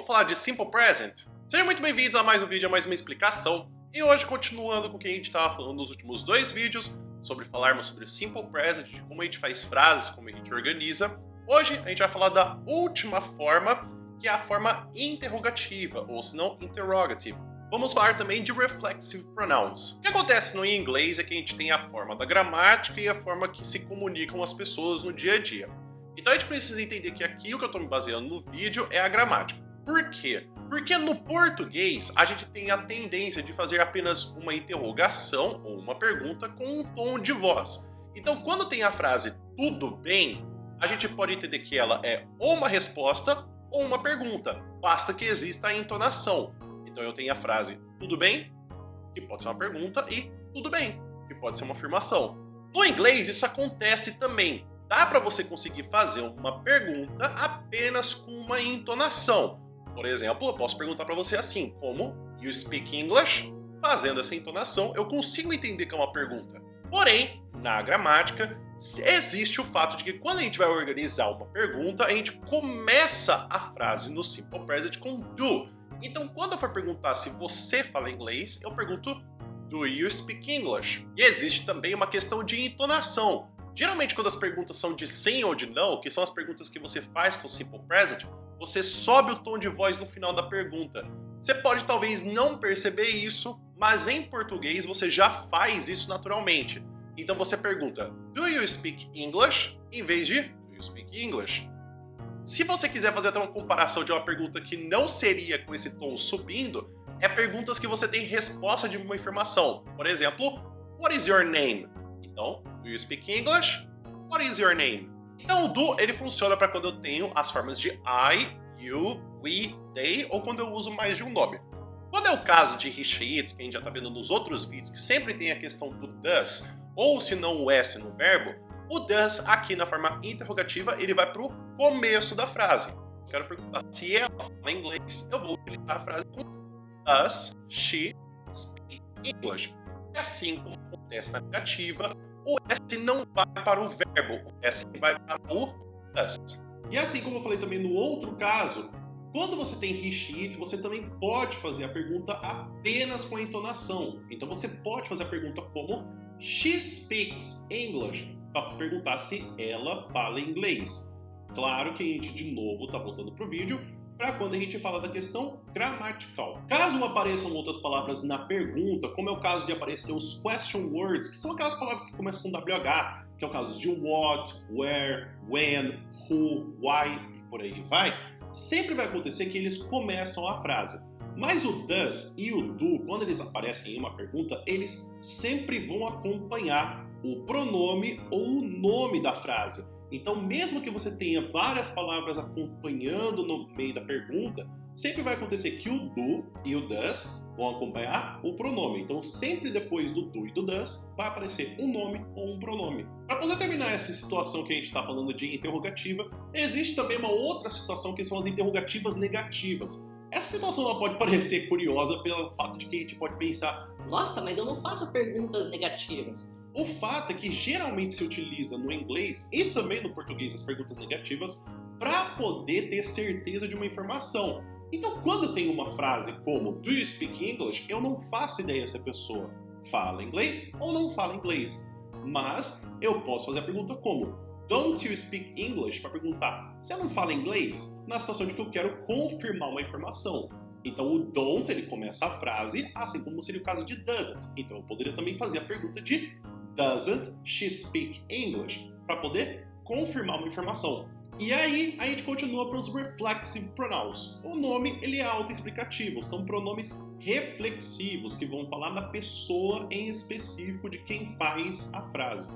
falar de Simple Present? Sejam muito bem-vindos a mais um vídeo, a mais uma explicação. E hoje, continuando com o que a gente estava falando nos últimos dois vídeos, sobre falarmos sobre Simple Present, de como a gente faz frases, como a gente organiza. Hoje a gente vai falar da última forma, que é a forma interrogativa, ou se não, interrogative. Vamos falar também de reflexive pronouns. O que acontece no inglês é que a gente tem a forma da gramática e a forma que se comunicam as pessoas no dia a dia. Então a gente precisa entender que aqui o que eu estou me baseando no vídeo é a gramática. Por quê? Porque no português a gente tem a tendência de fazer apenas uma interrogação ou uma pergunta com um tom de voz. Então quando tem a frase tudo bem, a gente pode entender que ela é ou uma resposta ou uma pergunta. Basta que exista a entonação. Então eu tenho a frase tudo bem, que pode ser uma pergunta, e tudo bem, que pode ser uma afirmação. No inglês isso acontece também. Dá para você conseguir fazer uma pergunta apenas com uma entonação. Por exemplo, eu posso perguntar para você assim, como you speak English? Fazendo essa entonação, eu consigo entender que é uma pergunta. Porém, na gramática, existe o fato de que quando a gente vai organizar uma pergunta, a gente começa a frase no Simple Present com do. Então, quando eu for perguntar se você fala inglês, eu pergunto do you speak English? E existe também uma questão de entonação. Geralmente, quando as perguntas são de sim ou de não, que são as perguntas que você faz com o Simple Present, você sobe o tom de voz no final da pergunta. Você pode talvez não perceber isso, mas em português você já faz isso naturalmente. Então você pergunta, do you speak English? Em vez de, do you speak English? Se você quiser fazer até uma comparação de uma pergunta que não seria com esse tom subindo, é perguntas que você tem resposta de uma informação. Por exemplo, what is your name? Então, do you speak English? What is your name? Então o do, ele funciona para quando eu tenho as formas de I, you, we, they, ou quando eu uso mais de um nome. Quando é o caso de he, she, it, que a gente já está vendo nos outros vídeos, que sempre tem a questão do does, ou se não o S no verbo, o does aqui na forma interrogativa, ele vai para o começo da frase. Quero perguntar se ela fala inglês, eu vou utilizar a frase com does she speak English? É assim como acontece na negativa, o S não vai para o verbo, o S vai para o does. E assim como eu falei também no outro caso, quando você tem he, she, it, você também pode fazer a pergunta apenas com a entonação. Então você pode fazer a pergunta como she speaks English, para perguntar se ela fala inglês. Claro que a gente de novo está voltando para o vídeo, para quando a gente fala da questão gramatical. Caso apareçam outras palavras na pergunta, como é o caso de aparecer os question words, que são aquelas palavras que começam com WH, que é o caso de what, where, when, who, why, e por aí vai, sempre vai acontecer que eles começam a frase. Mas o does e o do, quando eles aparecem em uma pergunta, eles sempre vão acompanhar o pronome ou o nome da frase. Então, mesmo que você tenha várias palavras acompanhando no meio da pergunta, sempre vai acontecer que o do e o does vão acompanhar o pronome. Então, sempre depois do do e do does, vai aparecer um nome ou um pronome. Para poder terminar essa situação que a gente está falando de interrogativa, existe também uma outra situação que são as interrogativas negativas. Essa situação ela pode parecer curiosa pelo fato de que a gente pode pensar, nossa, mas eu não faço perguntas negativas. O fato é que geralmente se utiliza no inglês e também no português as perguntas negativas para poder ter certeza de uma informação. Então, quando tem uma frase como do you speak English, eu não faço ideia se a pessoa fala inglês ou não fala inglês. Mas eu posso fazer a pergunta como don't you speak English? Para perguntar se ela não fala inglês, na situação de que eu quero confirmar uma informação. Então o don't ele começa a frase, assim como seria o caso de doesn't. Então eu poderia também fazer a pergunta de doesn't she speak English? Para poder confirmar uma informação. E aí a gente continua para os reflexive pronouns. O nome ele é autoexplicativo, são pronomes reflexivos que vão falar da pessoa em específico de quem faz a frase.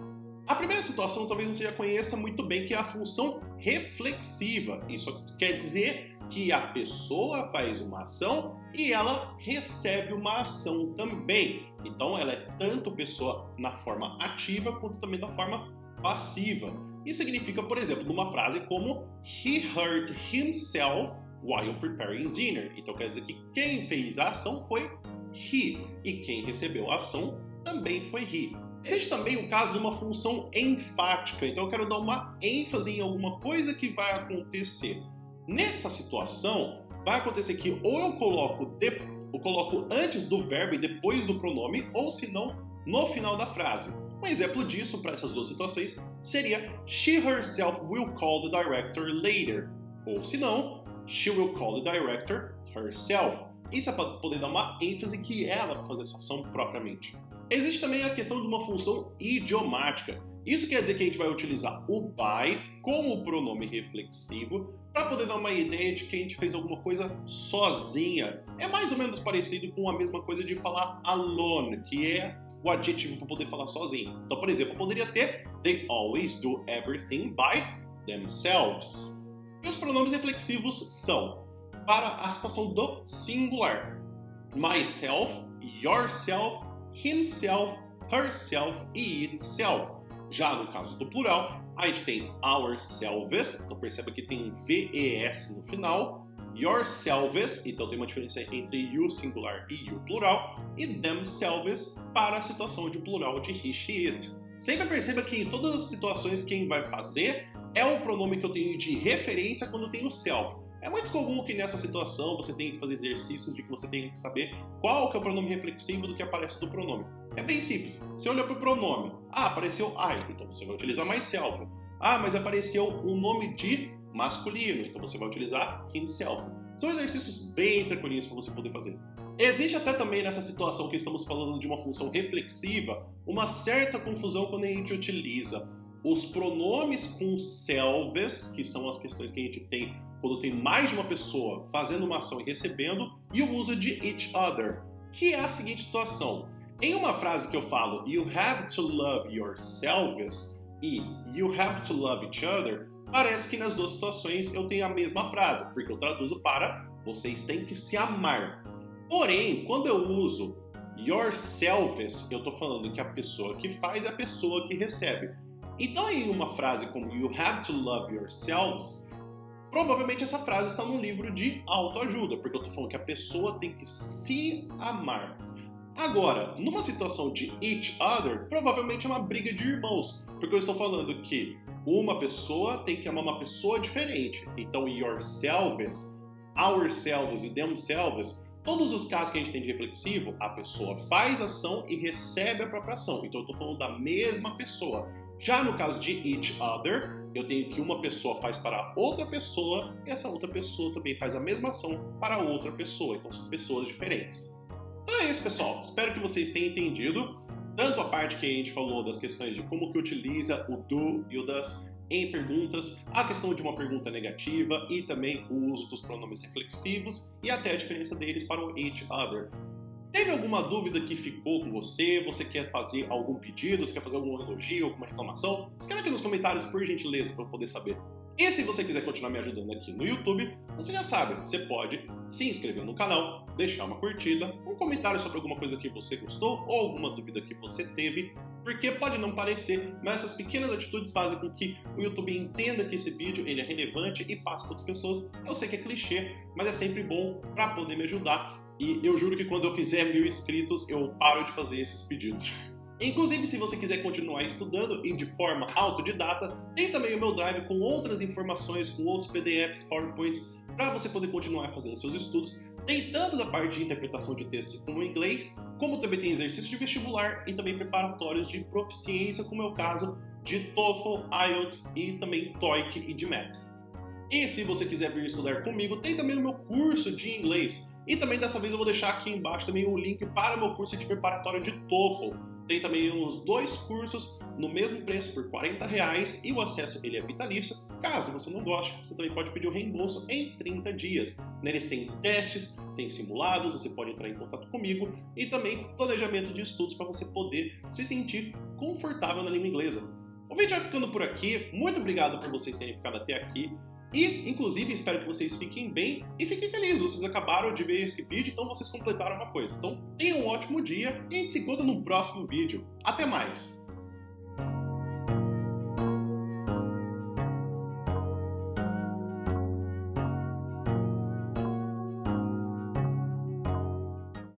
A primeira situação talvez você já conheça muito bem, que é a função reflexiva. Isso quer dizer que a pessoa faz uma ação e ela recebe uma ação também. Então ela é tanto pessoa na forma ativa quanto também na forma passiva. Isso significa, por exemplo, numa frase como he hurt himself while preparing dinner. Então quer dizer que quem fez a ação foi he e quem recebeu a ação também foi he. Existe também o caso de uma função enfática, então eu quero dar uma ênfase em alguma coisa que vai acontecer. Nessa situação, vai acontecer que ou eu coloco antes do verbo e depois do pronome, ou se não, no final da frase. Um exemplo disso, para essas duas situações, seria She herself will call the director later. Ou se não, She will call the director herself. Isso é para poder dar uma ênfase que ela vai fazer essa ação propriamente. Existe também a questão de uma função idiomática. Isso quer dizer que a gente vai utilizar o by como pronome reflexivo para poder dar uma ideia de que a gente fez alguma coisa sozinha. É mais ou menos parecido com a mesma coisa de falar alone, que é o adjetivo para poder falar sozinho. Então, por exemplo, eu poderia ter They always do everything by themselves. E os pronomes reflexivos são para a situação do singular: myself, yourself, himself, herself e itself. Já no caso do plural, a gente tem ourselves, então perceba que tem um VES no final, yourselves, então tem uma diferença entre you singular e you plural, e themselves para a situação de plural de he, she, it. Sempre perceba que em todas as situações quem vai fazer é o pronome que eu tenho de referência quando eu tenho self. É muito comum que nessa situação você tenha que fazer exercícios de que você tem que saber qual que é o pronome reflexivo do que aparece do pronome. É bem simples. Você olha para o pronome. Ah, apareceu I, então você vai utilizar myself. Ah, mas apareceu um nome de masculino, então você vai utilizar himself. São exercícios bem tranquilinhos para você poder fazer. Existe até também nessa situação que estamos falando de uma função reflexiva, uma certa confusão quando a gente utiliza os pronomes com selves, que são as questões que a gente tem quando tem mais de uma pessoa fazendo uma ação e recebendo, e o uso de each other, que é a seguinte situação. Em uma frase que eu falo, you have to love yourselves e you have to love each other, parece que nas duas situações eu tenho a mesma frase, porque eu traduzo para vocês têm que se amar. Porém, quando eu uso yourselves, eu estou falando que a pessoa que faz é a pessoa que recebe. Então, em uma frase como you have to love yourselves, provavelmente essa frase está num livro de autoajuda, porque eu estou falando que a pessoa tem que se amar. Agora, numa situação de each other, provavelmente é uma briga de irmãos, porque eu estou falando que uma pessoa tem que amar uma pessoa diferente. Então, yourselves, ourselves e themselves, todos os casos que a gente tem de reflexivo, a pessoa faz ação e recebe a própria ação. Então, eu estou falando da mesma pessoa. Já no caso de each other, eu tenho que uma pessoa faz para outra pessoa e essa outra pessoa também faz a mesma ação para outra pessoa. Então, são pessoas diferentes. Então é isso, pessoal. Espero que vocês tenham entendido tanto a parte que a gente falou das questões de como que utiliza o do e o das em perguntas, a questão de uma pergunta negativa e também o uso dos pronomes reflexivos e até a diferença deles para o each other. Teve alguma dúvida que ficou com você? Você quer fazer algum pedido? Você quer fazer algum elogio, alguma reclamação? Escreve aqui nos comentários, por gentileza, para eu poder saber. E se você quiser continuar me ajudando aqui no YouTube, você já sabe, você pode se inscrever no canal, deixar uma curtida, um comentário sobre alguma coisa que você gostou ou alguma dúvida que você teve, porque pode não parecer, mas essas pequenas atitudes fazem com que o YouTube entenda que esse vídeo ele é relevante e passe para outras pessoas. Eu sei que é clichê, mas é sempre bom para poder me ajudar. E eu juro que quando eu fizer 1000 inscritos, eu paro de fazer esses pedidos. Inclusive, se você quiser continuar estudando e de forma autodidata, tem também o meu Drive com outras informações, com outros PDFs, PowerPoints, para você poder continuar fazendo seus estudos. Tem tanto da parte de interpretação de texto como inglês, como também tem exercícios de vestibular e também preparatórios de proficiência, como é o caso de TOEFL, IELTS e também TOEIC e GMAT. E se você quiser vir estudar comigo, tem também o meu curso de inglês. E também dessa vez eu vou deixar aqui embaixo também o link para o meu curso de preparatório de TOEFL. Tem também os dois cursos no mesmo preço por R$40 e o acesso ele é vitalício. Caso você não goste, você também pode pedir o reembolso em 30 dias. Neles tem testes, tem simulados, você pode entrar em contato comigo e também planejamento de estudos para você poder se sentir confortável na língua inglesa. O vídeo vai ficando por aqui. Muito obrigado por vocês terem ficado até aqui. E, inclusive, espero que vocês fiquem bem e fiquem felizes. Vocês acabaram de ver esse vídeo, então vocês completaram uma coisa. Então, tenham um ótimo dia e a gente se encontra no próximo vídeo. Até mais!